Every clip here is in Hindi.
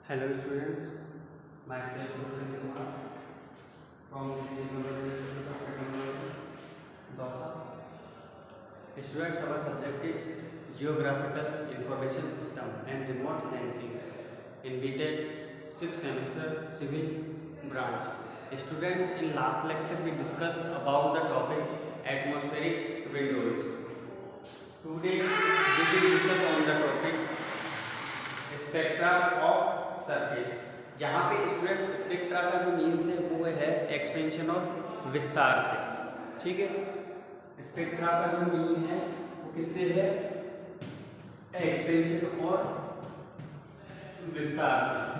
Hello students, myself Bhushan Kumar from University Institute of Technology, Dausa. Students, our subject is Geographical Information System and Remote Sensing in BTech 6th semester Civil branch. Students, in last lecture we discussed about the topic atmospheric windows. Today we will discuss on the topic spectra of surface. जहाँ पे स्टूडेंट्स स्पेक्ट्रा का जो मीन्स है वो है एक्सपेंशन और विस्तार से। ठीक है, स्पेक्ट्रा का जो मीन है वो किससे है? एक्सपेंशन और विस्तार से।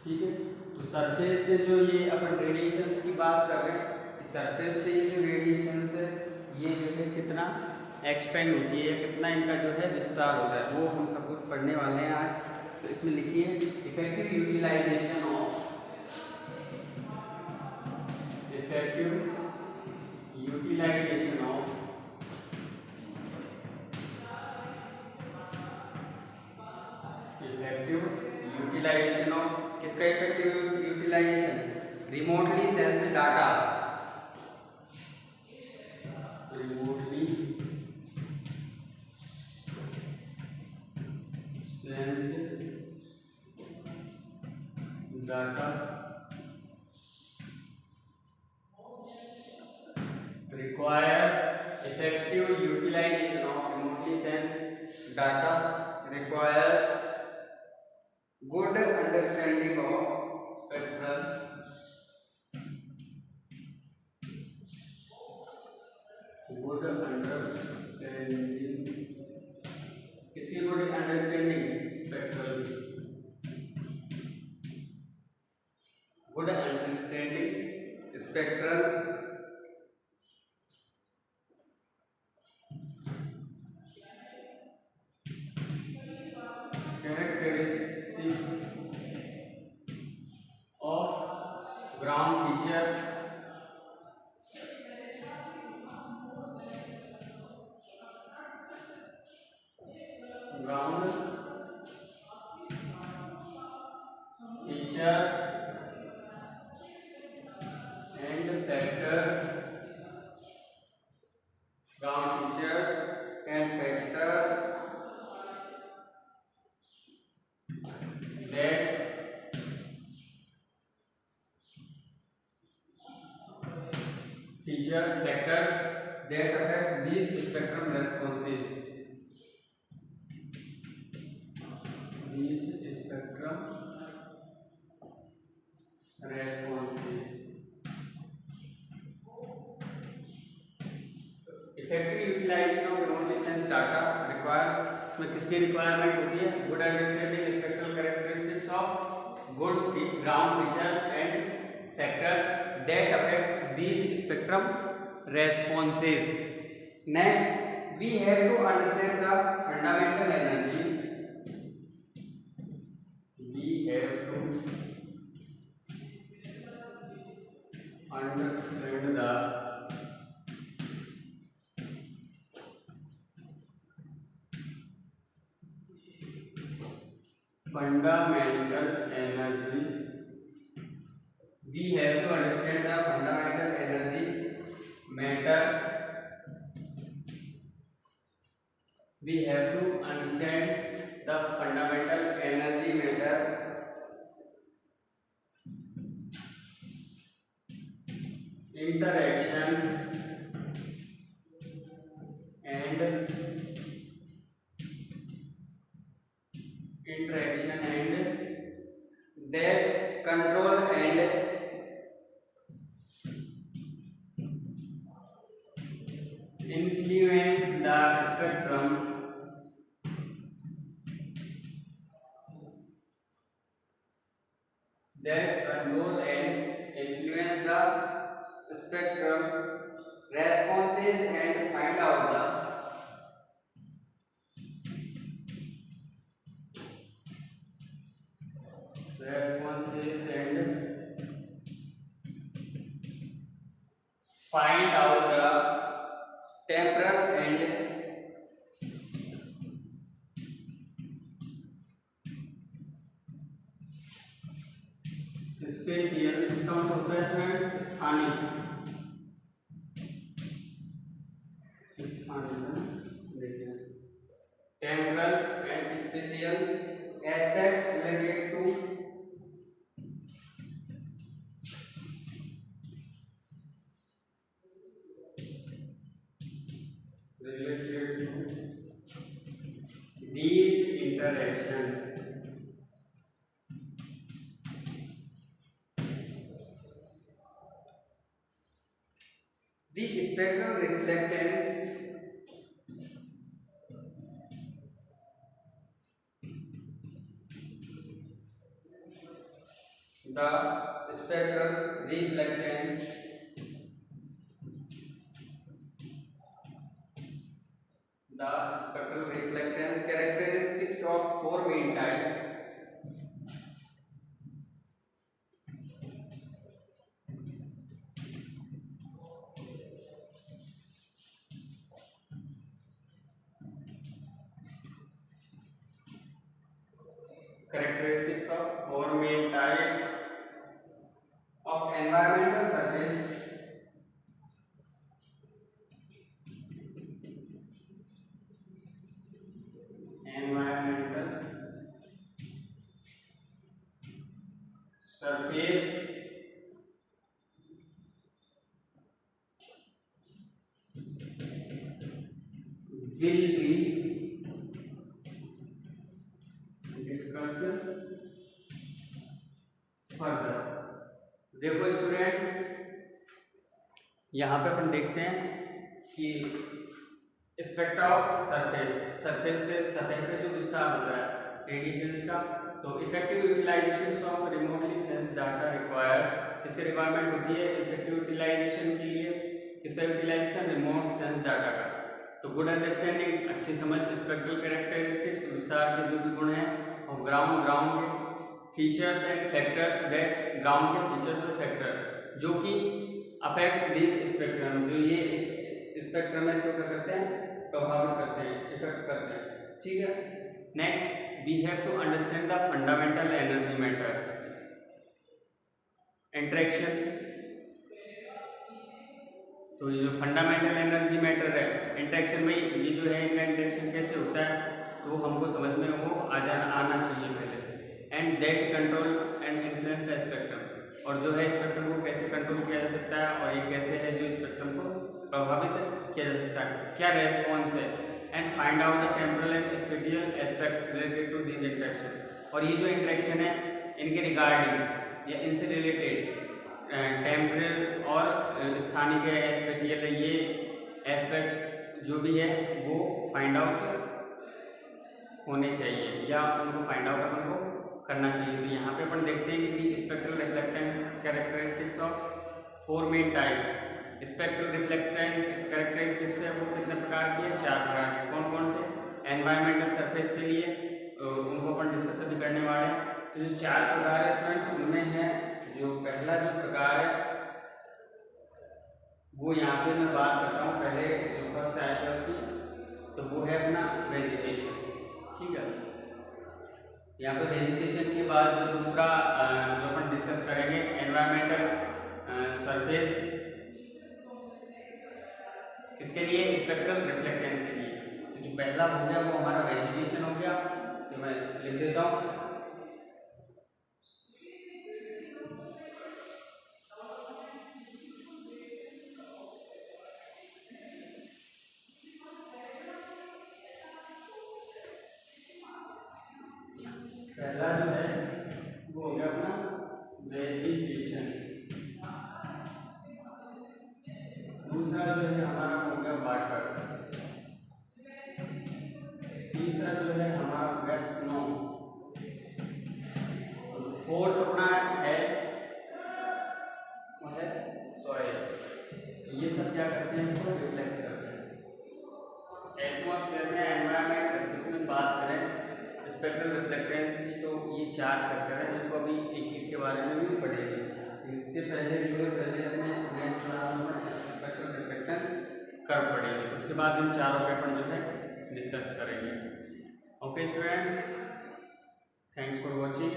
ठीक है, तो सरफेस पे जो ये अपन रेडिएशंस की बात कर रहे हैं, सरफेस पे ये जो रेडिएशंस है ये जो है कितना एक्सपेंड होती है, कितना इनका जो है विस्तार होता है, वो हम सब कुछ पढ़ने वाले हैं आज। तो इसमें लिखिए इफेक्टिव यूटिलाइजेशन ऑफ किसका effective utilization? Remotely sensed data, remotely sensed data requires effective utilization of remotely sensed data, requires good understanding of spectral good understanding किसकी good understanding? Spectral good understanding spectral characteristic of ground feature ground features and factors, ground features and factors that factors that affect these spectrum responses. These spectrum responses. Effective utilization of remotely sensed data require, इसमें किसकी रिक्वायरमेंट होती है? Good understanding spectral characteristics of good ground features and factors that affect these spectrum responses. Next, we have to understand the fundamental energy. We have to understand the fundamental energy. We have to understand the fundamental energy matter. We have to understand the fundamental energy matter interaction and their control and influence the spectrum responses and find out the responses and find out the temporal and spatial इसका मतलब होता है फ्रेंड्स स्थानिक, देखिए temporal and spatial aspects related to these interaction. The spectral reflectance the spectral reflectance characteristics of four main types. Characteristics of four main types of environmental surface. Environmental surface will be discussed further. देखो स्टूडेंट्स, यहाँ पे अपन देखते हैं कि स्पेक्ट्रा ऑफ सरफेस पे सतह पे जो विस्तार होता है रेडिएशंस का, तो effective utilization of remotely sense data requires, किसकी रिक्वायरमेंट होती है इफेक्टिव यूटिलाइजेशन के लिए, किसका यूटिलाइजेशन रिमोट सेंस डाटा का। तो गुड अंडरस्टैंडिंग, अच्छी समझ स्पेक्ट्रल कैरेक्टरिस्टिक्स विस्तार के जो भी गुण हैं, और ग्राउंड के features and factors that ground के फीचर्स और फैक्टर जो कि अफेक्ट दिस स्पेक्ट्रम, जो ये स्पेक्ट्रम में शो करते हैं, प्रभावित करते हैं, इफेक्ट करते हैं। ठीक है, next we have to understand the fundamental energy matter interaction. तो ये जो फंडामेंटल एनर्जी मैटर है इंटरेक्शन में, ये जो है इनका इंटरेक्शन कैसे होता है तो हमको समझ में वो आना चाहिए पहले से। And that control and influence the spectrum, और जो है स्पेक्ट्रम को कैसे कंट्रोल किया जा सकता है, और ये कैसे है जो स्पेक्ट्रम को प्रभावित किया जा सकता है, क्या रेस्पॉन्स है। And find out the temporal and spatial aspects related to this interaction, और ये जो इंटरेक्शन है इनके रिगार्डिंग या इनसे रिलेटेड टेम्पोरल और स्थानिक है, स्पेटियल है, ये एस्पेक्ट जो भी है वो फाइंड आउट होने चाहिए या उनको फाइंड आउट अपन को करना चाहिए। तो यहाँ पे अपन देखते हैं कि spectral reflectance characteristics of four main type. Spectral reflectance characteristics है वो कितने प्रकार की है, 4 प्रकार के। कौन कौन से, एनवायरमेंटल सरफेस के लिए उनको अपन डिस्कस भी करने वाले हैं। तो जो 4 प्रकार है स्टूडेंट्स, उनमें है जो पहला जो प्रकार है वो यहाँ पे मैं बात करता हूँ, पहले जो फर्स्ट टाइप है उसकी, तो वो है अपना वेजिटेशन। ठीक है, यहाँ पे वेजिटेशन के बाद जो दूसरा जो अपन डिस्कस करेंगे एनवायरमेंटल सरफेस, किसके लिए, स्पेक्ट्रल रिफ्लेक्टेंस के लिए। तो जो पहला हो गया वो हमारा वेजिटेशन हो गया, तो मैं लिख देता हूँ। पहला जो है वो हो गया अपना वेजिटेशन, दूसरा जो है हमारा हो गया वाटर, तीसरा जो है हमारा हो गया स्नो, फोर्थ अपना है सॉइल। ये सब क्या करते हैं, इसको रिफ्लेक्ट करते हैं। एटमॉस्फेयर में एनवायरनमेंट सरफेस में बात करें स्पेक्ट्रल रिफ्लेक्टेंस की, तो ये 4 फैक्टर है जिनको अभी एक के बारे में भी पढ़ेंगे। इसके पहले जो है पहले अपने नेक्स्ट क्लास में स्पेक्ट्रल रिफ्लेक्टेंस कर पढ़ेंगे, उसके बाद इन चारों पे अपन जो है डिस्कस करेंगे। Okay students, thanks for watching.